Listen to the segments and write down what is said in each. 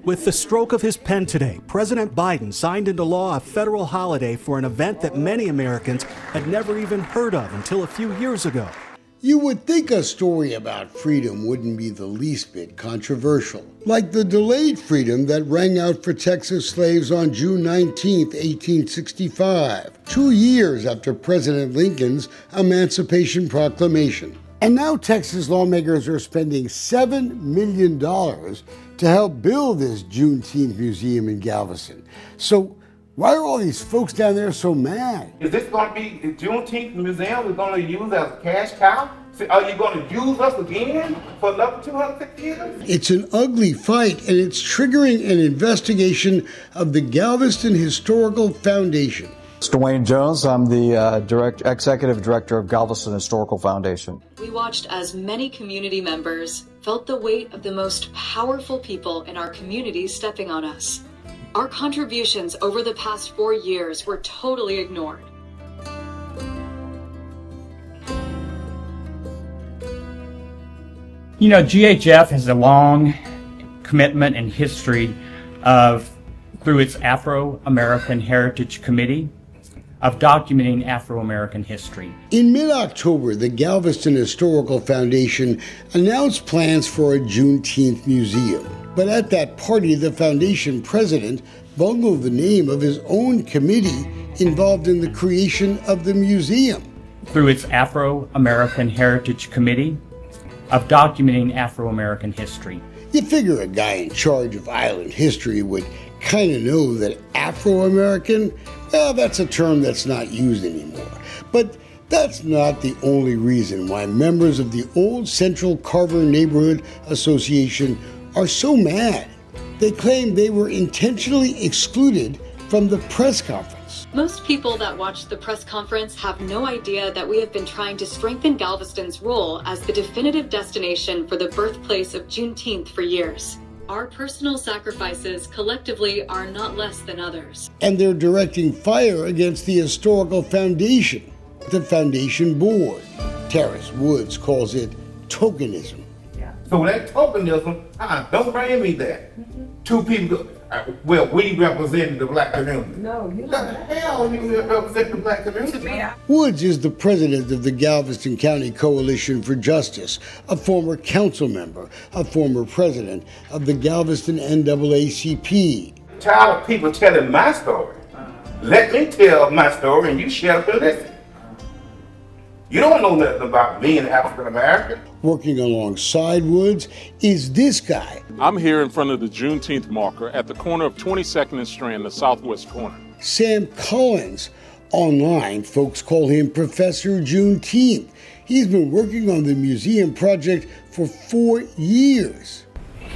With the stroke of his pen today, President Biden signed into law a federal holiday for an event that many Americans had never even heard of until a few years ago. You would think a story about freedom wouldn't be the least bit controversial, like the delayed freedom that rang out for Texas slaves on June 19, 1865, 2 years after President Lincoln's Emancipation Proclamation. And now Texas lawmakers are spending $7 million to help build this Juneteenth museum in Galveston. So why are all these folks down there so mad? Is this going to be a Juneteenth museum we're going to use as a cash cow? Are you going to use us again for another 250 years? It's an ugly fight, and it's triggering an investigation of the Galveston Historical Foundation. It's Dwayne Jones. I'm the Executive Director of Galveston Historical Foundation. We watched as many community members felt the weight of the most powerful people in our community stepping on us. Our contributions over the past 4 years were totally ignored. You know, GHF has a long commitment and history through its Afro-American Heritage Committee, of documenting Afro-American history. In mid-October, the Galveston Historical Foundation announced plans for a Juneteenth museum. But at that party, the foundation president bungled the name of his own committee involved in the creation of the museum. Through its Afro-American Heritage Committee, of documenting Afro-American history. You figure a guy in charge of island history would kind of know that Afro-American, well, that's a term that's not used anymore. But that's not the only reason why members of the Old Central Carver Neighborhood Association are so mad. They claim they were intentionally excluded from the press conference. Most people that watched the press conference have no idea that we have been trying to strengthen Galveston's role as the definitive destination for the birthplace of Juneteenth for years. Our personal sacrifices collectively are not less than others. And they're directing fire against the Historical Foundation, the foundation board. Terrace Woods calls it tokenism. So that tokenism, don't bring me that. Two people, well, we represent the black community. No, you The hell you represent the black community? Woods is the president of the Galveston County Coalition for Justice, a former council member, a former president of the Galveston NAACP. Tired of people telling my story. Let me tell my story and you shut up and listen. You don't know nothing about being African American. Working alongside Woods is this guy. I'm here in front of the Juneteenth marker at the corner of 22nd and Strand, the southwest corner. Sam Collins. Online, folks call him Professor Juneteenth. He's been working on the museum project for 4 years.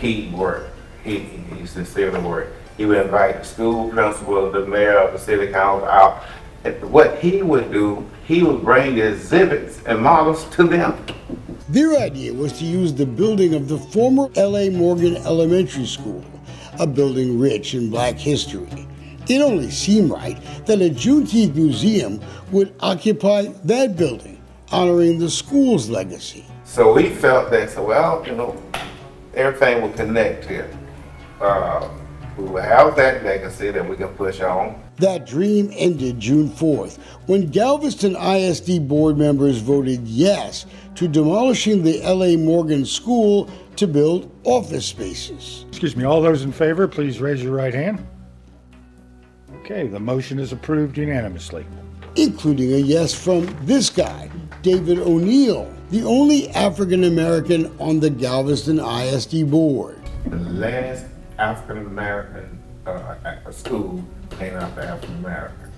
He worked. He sincerely worked. He would invite the school principal, the mayor of the city council out. And what he would do, he would bring the exhibits and models to them. Their idea was to use the building of the former L.A. Morgan Elementary School, a building rich in black history. It only seemed right that a Juneteenth museum would occupy that building, honoring the school's legacy. So we felt that, well, everything will connect here. We will have that legacy that we can push on. That dream ended June 4th when Galveston ISD board members voted yes to demolishing the L.A. Morgan School to build office spaces. Excuse me, all those in favor, please raise your right hand. Okay, the motion is approved unanimously. Including a yes from this guy, David O'Neill, the only African American on the Galveston ISD board. The last African American school came out to African American.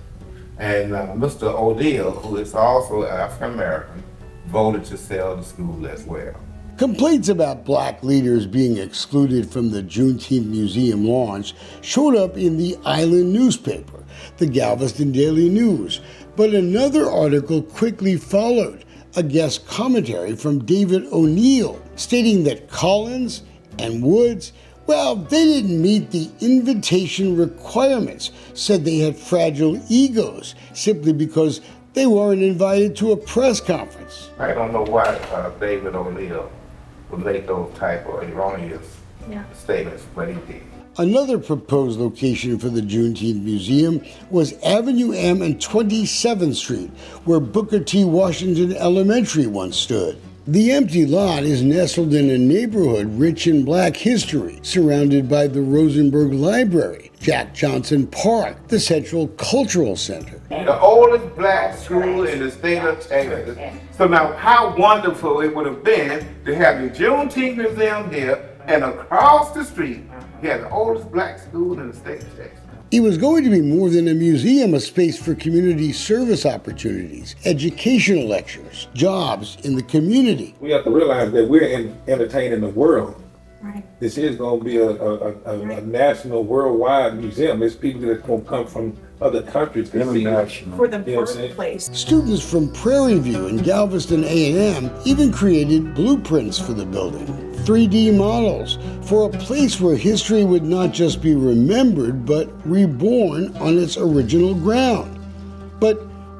And Mr. O'Neill, who is also African American, voted to sell the school as well. Complaints about black leaders being excluded from the Juneteenth Museum launch showed up in the island newspaper, the Galveston Daily News, but another article quickly followed, a guest commentary from David O'Neill, stating that Collins and Woods, well, they didn't meet the invitation requirements, said they had fragile egos simply because they weren't invited to a press conference. I don't know why David O'Neill would make those type of erroneous statements what he did. Another proposed location for the Juneteenth Museum was Avenue M and 27th Street, where Booker T. Washington Elementary once stood. The empty lot is nestled in a neighborhood rich in Black history, surrounded by the Rosenberg Library, Jack Johnson Park, the Central Cultural Center. The oldest black school in the state of Texas. So now how wonderful it would have been to have the Juneteenth Museum here, and across the street, you had the oldest black school in the state of Texas. It was going to be more than a museum, a space for community service opportunities, educational lectures, jobs in the community. We have to realize that we're entertaining the world. Right. This is going to be a national, worldwide museum. There's people that are going to come from other countries to see for the birthplace. Students from Prairie View and Galveston A&M even created blueprints for the building, 3D models for a place where history would not just be remembered, but reborn on its original ground. But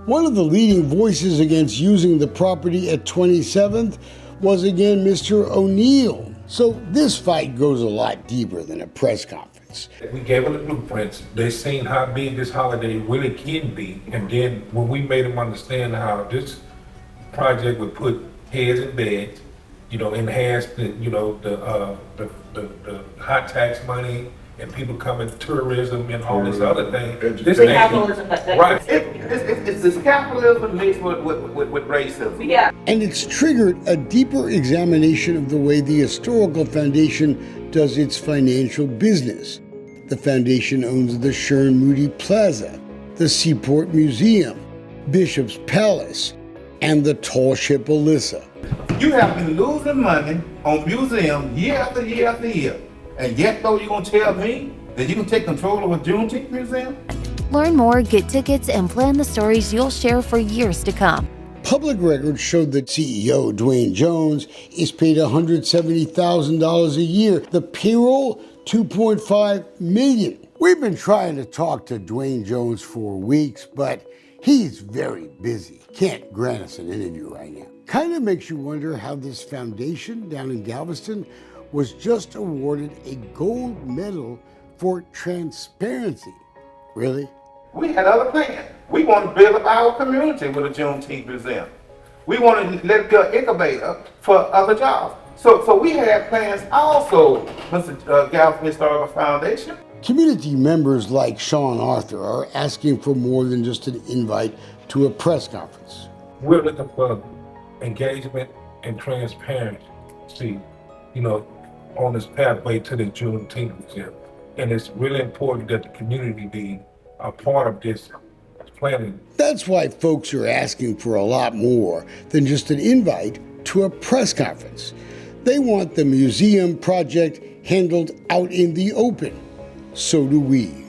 one of the leading voices against using the property at 27th was again Mr. O'Neill. So this fight goes a lot deeper than a press conference. We gave them the blueprints. They seen how big this holiday really can be. And then when we made them understand how this project would put heads in beds, enhance the high tax money, and people coming, tourism and all this other thing. This is capitalism. Right. It's this capitalism mixed with racism. Yeah. And it's triggered a deeper examination of the way the Historical Foundation does its financial business. The foundation owns the Sherman Moody Plaza, the Seaport Museum, Bishop's Palace, and the tall ship Alyssa. You have been losing money on museums year after year after year. And yet, though, you're going to tell me that you can take control of a Juneteenth museum? Learn more, get tickets, and plan the stories you'll share for years to come. Public records showed that CEO Dwayne Jones is paid $170,000 a year. The payroll, $2.5 million. We've been trying to talk to Dwayne Jones for weeks, but he's very busy. Can't grant us an interview right now. Kind of makes you wonder how this foundation down in Galveston was just awarded a gold medal for transparency. Really? We had other plans. We want to build up our community with a Juneteenth museum. We want to let it be an incubator for other jobs. So we had plans also, Mr. Galveston Historical Foundation. Community members like Sean Arthur are asking for more than just an invite to a press conference. We're looking for engagement and transparency, on this pathway to the Juneteenth museum. And it's really important that the community be a part of this planning. That's why folks are asking for a lot more than just an invite to a press conference. They want the museum project handled out in the open. So do we.